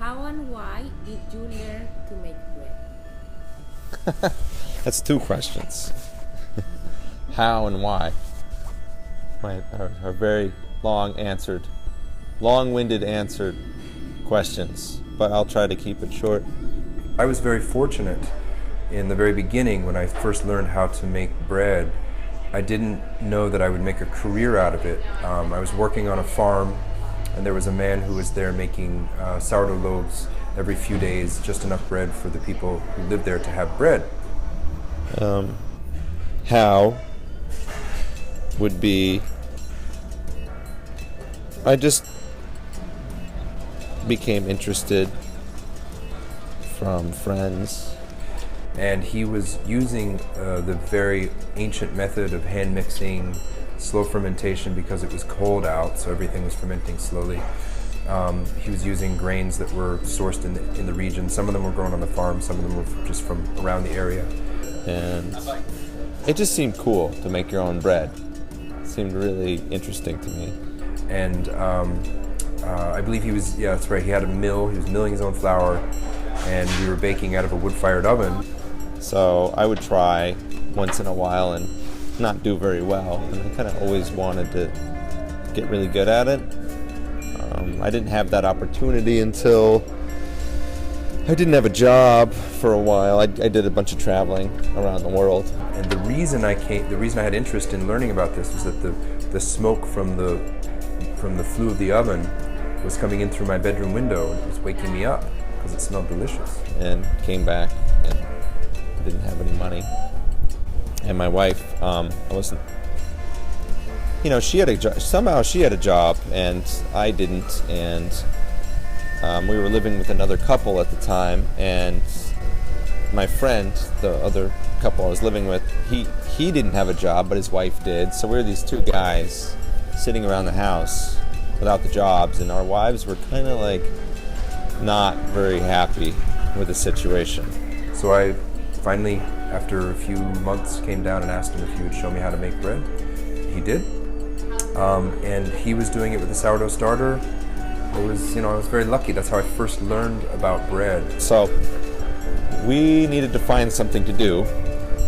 How and why did you learn to make bread? That's two questions. How and why are very long-winded answered questions, but I'll try to keep it short. I was very fortunate in the very beginning when I first learned how to make bread. I didn't know that I would make a career out of it. I was working on a farm, and there was a man who was there making sourdough loaves every few days, just enough bread for the people who lived there to have bread. How would be, I just became interested from friends. And he was using the very ancient method of hand mixing, slow fermentation, because it was cold out, so everything was fermenting slowly. He was using grains that were sourced in the region. Some of them were grown on the farm, some of them were just from around the area. And it just seemed cool to make your own bread. It seemed really interesting to me. And I believe he was, yeah, that's right, he had a mill, he was milling his own flour, and we were baking out of a wood-fired oven. So I would try once in a while and not do very well, and I kind of always wanted to get really good at it. I didn't have that opportunity until I didn't have a job for a while. I did a bunch of traveling around the world. And the reason I had interest in learning about this was that the smoke from the flue of the oven was coming in through my bedroom window, and it was waking me up because it smelled delicious. And came back and didn't have any money. And my wife, I wasn't, she had a job. Somehow she had a job and I didn't. And we were living with another couple at the time. And my friend, the other couple I was living with, he didn't have a job, but his wife did. So we were these two guys sitting around the house without the jobs, and our wives were kind of like not very happy with the situation. So I finally, after a few months, came down and asked him if he would show me how to make bread. He did, and he was doing it with a sourdough starter. I was very lucky. That's how I first learned about bread. So we needed to find something to do,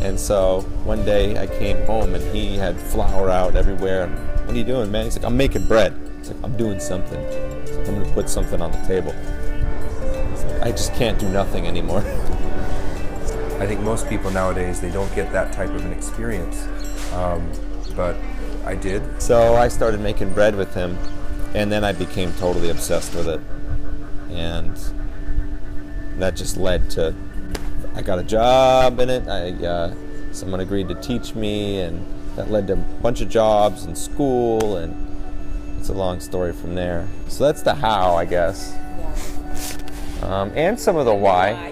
and so one day I came home and he had flour out everywhere. What are you doing, man? He's like, I'm making bread. It's like, I'm doing something. It's like, I'm going to put something on the table. It's like, I just can't do nothing anymore. I think most people nowadays, they don't get that type of an experience, but I did. So I started making bread with him, and then I became totally obsessed with it. And that just led to, I got a job in it. Someone agreed to teach me, and that led to a bunch of jobs and school, and it's a long story from there. So that's the how, I guess. And some of the why.